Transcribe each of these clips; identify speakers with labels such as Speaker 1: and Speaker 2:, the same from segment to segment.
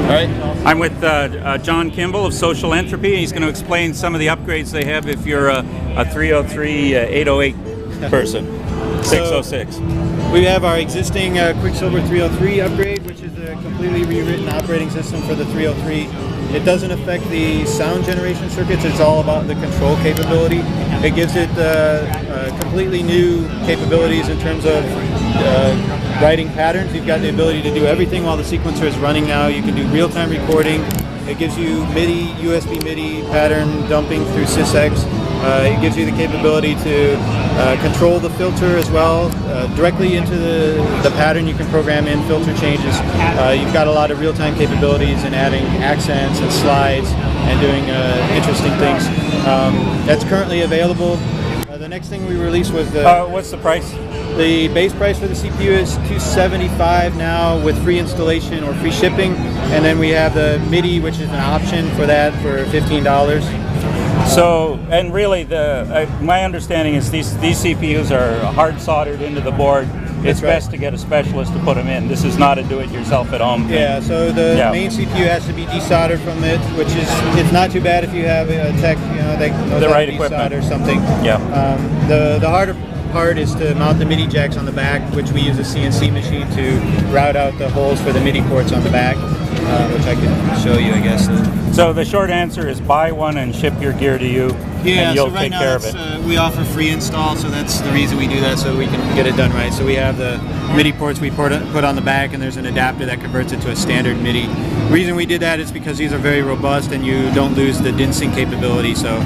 Speaker 1: All right.
Speaker 2: I'm with John Kimball of Social Entropy. He's going to explain some of the upgrades they have if you're a 303 808 person. 606.
Speaker 1: We have our existing Quicksilver 303 upgrade, which is a completely rewritten operating system for the 303. It doesn't affect the sound generation circuits. It's all about the control capability. It gives it completely new capabilities in terms of writing patterns. You've got the ability to do everything while the sequencer is running now. You can do real-time recording. It gives you Midi, USB Midi pattern dumping through SysX. It gives you the capability to control the filter as well. Directly into the pattern you can program in filter changes. You've got a lot of real-time capabilities in adding accents and slides and doing interesting things. That's currently available. The next thing we released was the...
Speaker 2: what's the price?
Speaker 1: The base price for the CPU is $275 now with free installation or free shipping. And then we have the Midi, which is an option for that for $15.
Speaker 2: So, and really, my understanding is these CPUs are hard soldered into the board. It's best to get a specialist to put them in. This is not a do-it-yourself at home thing.
Speaker 1: Yeah, so the main CPU has to be desoldered from it, which is, it's not too bad if you have a tech, that knows
Speaker 2: the
Speaker 1: how
Speaker 2: right
Speaker 1: to
Speaker 2: equipment
Speaker 1: desolder something.
Speaker 2: Yeah.
Speaker 1: The harder part is to mount the MIDI jacks on the back, which we use a CNC machine to route out the holes for the MIDI ports on the back, which I can show you, I guess.
Speaker 2: So the short answer is buy one and ship your gear to you, and you'll take care of it.
Speaker 1: We offer free install, so that's the reason we do that, so we can get it done right. So we have the MIDI ports we put on the back, and there's an adapter that converts it to a standard MIDI. The reason we did that is because these are very robust, and you don't lose the DIN sync capability. So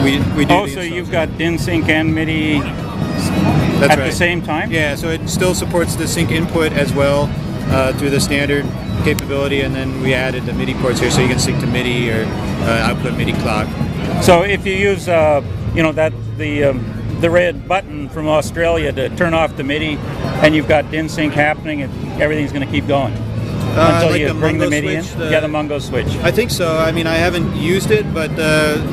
Speaker 1: we do.
Speaker 2: Oh, so you've got DIN sync and MIDI at the same time?
Speaker 1: Yeah, so it still supports the sync input as well through the standard capability, and then we added the MIDI ports here so you can sync to MIDI or output MIDI clock.
Speaker 2: So if you use, the red button from Australia to turn off the MIDI, and you've got DIN sync happening, everything's going to keep going until
Speaker 1: like
Speaker 2: you bring the MIDI
Speaker 1: switch,
Speaker 2: in. Yeah, the Mungo switch.
Speaker 1: I think so. I mean, I haven't used it, but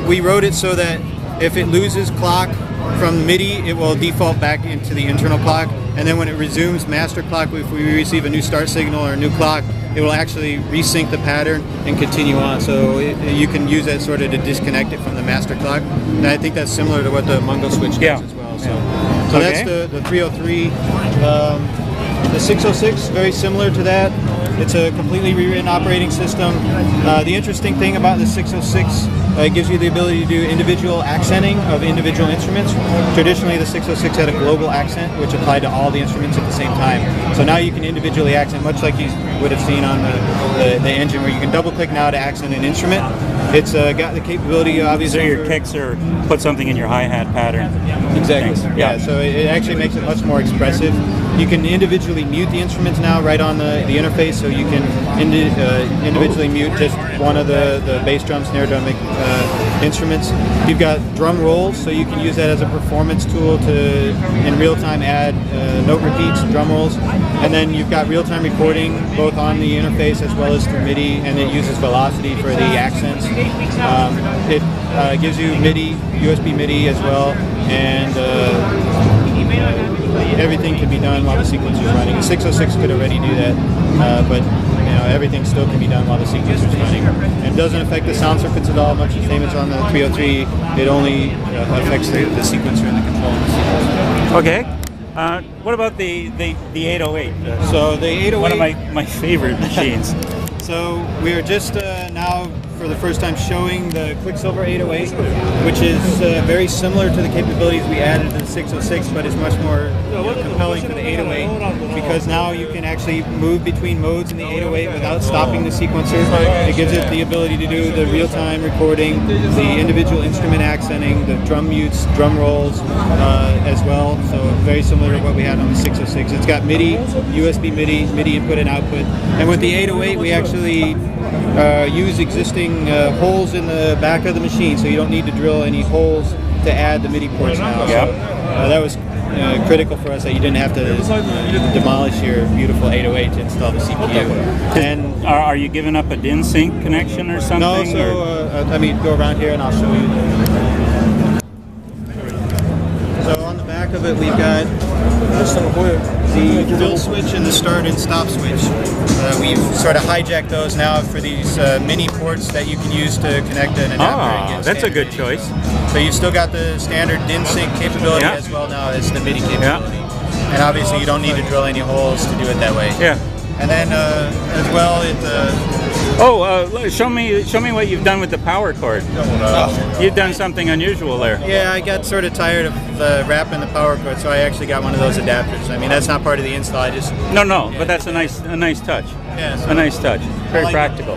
Speaker 1: we wrote it so that if it loses clock from MIDI, it will default back into the internal clock, and then when it resumes master clock, if we receive a new start signal or a new clock, it will actually resync the pattern and continue on. So you can use that sort of to disconnect it from the master clock. And I think that's similar to what the Mungo switch does as well. So that's the 303. The 606, very similar to that. It's a completely rewritten operating system. The interesting thing about the 606, it gives you the ability to do individual accenting of individual instruments. Traditionally, the 606 had a global accent, which applied to all the instruments at the same time. So now you can individually accent, much like you would have seen on the engine, where you can double-click now to accent an instrument. It's got the capability, obviously.
Speaker 2: So your kicks are put something in your hi-hat pattern.
Speaker 1: Exactly. Yeah. So it actually makes it much more expressive. You can individually mute the instruments now right on the interface, so you can individually mute just one of the bass drum, snare drum instruments. You've got drum rolls, so you can use that as a performance tool to, in real time, add note repeats, drum rolls. And then you've got real-time recording, both on the interface as well as through MIDI, and it uses velocity for the accents. It gives you MIDI, USB MIDI as well, and everything can be done while the sequencer is running. The 606 could already do that, but everything still can be done while the sequencer is running. And it doesn't affect the sound circuits at all, much the same as on the 303. It only affects the sequencer and the control of the sequencer.
Speaker 2: Okay. What about the 808?
Speaker 1: So the 808,
Speaker 2: one of my favorite machines.
Speaker 1: So we are just now for the first time showing the Quicksilver 808, which is very similar to the capabilities we added to the 606, but is much more compelling for the 808 because now you can actually move between modes in the 808 without stopping the sequencer. It gives it the ability to do the real-time recording, the individual instrument accenting, the drum mutes, drum rolls as well. So very similar to what we had on the 606. It's got MIDI, USB MIDI, MIDI input and output. And with the 808, we actually use existing holes in the back of the machine, so you don't need to drill any holes to add the MIDI ports now.
Speaker 2: Yep.
Speaker 1: So that was critical for us, that you didn't have to demolish your beautiful 808 to install the CPU. And
Speaker 2: are you giving up a DIN sync connection or something?
Speaker 1: No, so go around here and I'll show you. So on the back of it, we've got the fill switch and the start and stop switch. We've sort of hijacked those now for these mini ports that you can use to connect an adapter. And get
Speaker 2: that's a good
Speaker 1: MIDI.
Speaker 2: choice.
Speaker 1: So you've still got the standard DIN sync capability as well now as the MIDI capability. And obviously you don't need to drill any holes to do it that way.
Speaker 2: Yeah.
Speaker 1: And then as well,
Speaker 2: show me what you've done with the power cord. You've done something unusual there.
Speaker 1: yeah, I got sort of tired of wrapping the power cord, so I actually got one of those adapters. I mean, that's not part of the install. I just
Speaker 2: But that's a nice touch.
Speaker 1: Yeah, so
Speaker 2: A nice touch. Very
Speaker 1: like
Speaker 2: practical.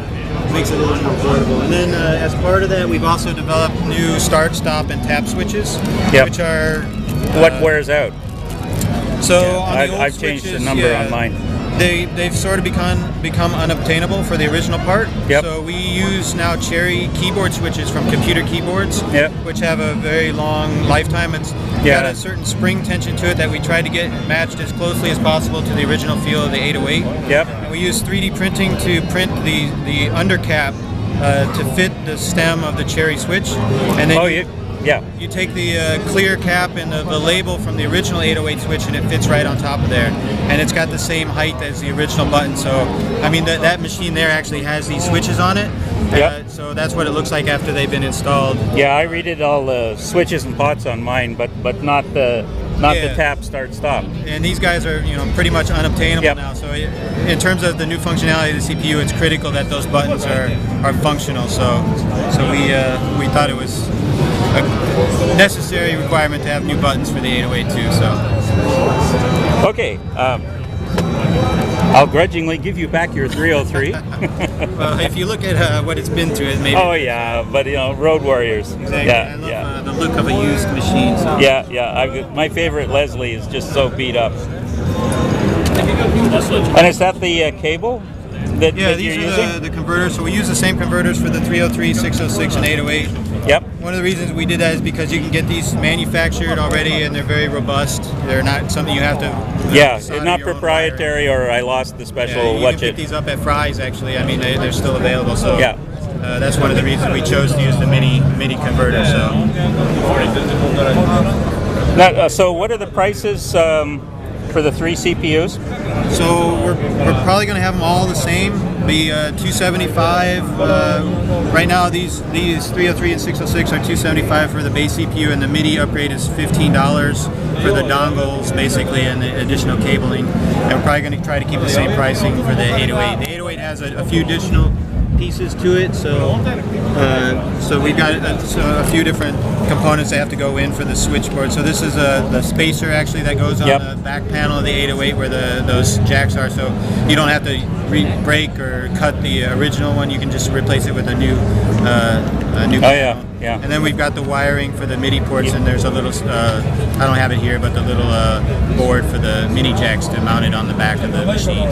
Speaker 1: makes it a little more portable. And then as part of that, we've also developed new start, stop, and tap switches, which are
Speaker 2: What wears out?
Speaker 1: so on the old
Speaker 2: I've changed the
Speaker 1: switches,
Speaker 2: number on mine.
Speaker 1: They've sort of become unobtainable for the original part.
Speaker 2: Yep.
Speaker 1: So we use now Cherry keyboard switches from computer keyboards, which have a very long lifetime. It's got a certain spring tension to it that we tried to get matched as closely as possible to the original feel of the 808.
Speaker 2: Yep.
Speaker 1: And we use 3D printing to print the undercap to fit the stem of the Cherry switch. And then you take the clear cap and the label from the original 808 switch, and it fits right on top of there. And it's got the same height as the original button. So, I mean, that machine there actually has these switches on it. So that's what it looks like after they've been installed.
Speaker 2: Yeah, I redid all the switches and pots on mine, but not the tap, start, stop.
Speaker 1: And these guys are pretty much unobtainable now. So in terms of the new functionality of the CPU, it's critical that those buttons are functional. So we thought it was a necessary requirement to have new buttons for the 808 too. So
Speaker 2: okay. I'll grudgingly give you back your 303.
Speaker 1: well, if you look at what it's been through, it maybe.
Speaker 2: Oh yeah, but Road Warriors.
Speaker 1: Exactly.
Speaker 2: Yeah,
Speaker 1: I love the look of a used machine. So.
Speaker 2: My favorite Leslie is just so beat up. And is that the cable that
Speaker 1: these
Speaker 2: you're
Speaker 1: are
Speaker 2: using?
Speaker 1: the converters. So we use the same converters for the 303, 606, and 808.
Speaker 2: Yep.
Speaker 1: One of the reasons we did that is because you can get these manufactured already, and they're very robust. They're not something you have to.
Speaker 2: They're not proprietary, or I lost the special.
Speaker 1: You can pick these up at Fry's. Actually, I mean they're still available. So that's one of the reasons we chose to use the MIDI converter.
Speaker 2: So what are the prices for the 3 CPUs?
Speaker 1: So we're probably going to have them all the same. Be $275. Right now, these 303 and 606 are $275 for the base CPU, and the MIDI upgrade is $15 for the dongles, basically, and the additional cabling. And we're probably going to try to keep the same pricing for the 808. The 808 has a few additional pieces to it, so we've got a few different components that have to go in for the switchboard. So this is the spacer actually that goes on the back panel of the 808 where those jacks are, so you don't have to break or cut the original one. You can just replace it with a new panel. And then we've got the wiring for the MIDI ports, and there's a little I don't have it here, but the little board for the mini jacks to mount it on the back of the machine.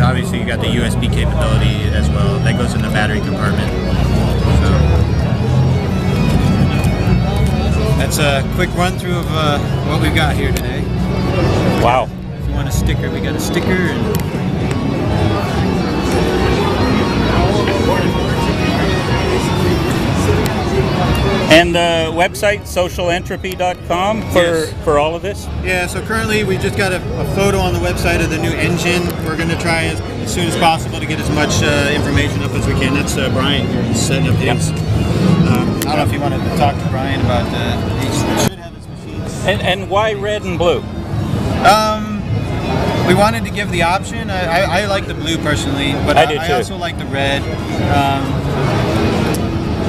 Speaker 1: Obviously you got the USB capability as well. That goes in the battery compartment. So that's a quick run through of what we've got here today.
Speaker 2: Wow.
Speaker 1: If you want a sticker, we got a sticker.
Speaker 2: And website, socialentropy.com for all of this?
Speaker 1: Yeah, so currently we just got a photo on the website of the new engine. We're going to try as soon as possible to get as much information up as we can. That's Brian here. He's setting up his. I don't know if you wanted to talk to Brian about he should have his machines.
Speaker 2: And why red and blue?
Speaker 1: We wanted to give the option. I like the blue personally, but I also like the red.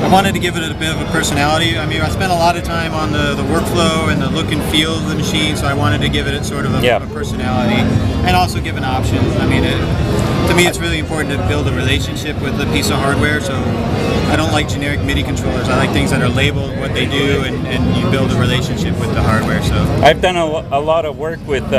Speaker 1: I wanted to give it a bit of a personality. I mean, I spent a lot of time on the workflow and the look and feel of the machine, so I wanted to give it sort of a personality and also give an option. I mean, to me, it's really important to build a relationship with a piece of hardware, so I don't like generic MIDI controllers. I like things that are labeled what they do, and you build a relationship with the hardware. So
Speaker 2: I've done a lot of work with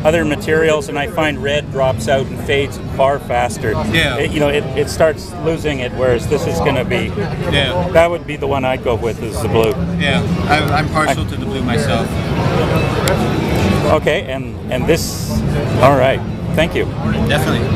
Speaker 2: other materials, and I find red drops out and fades far faster. It starts losing it, whereas this is going to be. That would be the one I'd go with, is the blue.
Speaker 1: I'm partial to the blue myself.
Speaker 2: Okay, and this. All right. Thank you.
Speaker 1: Definitely.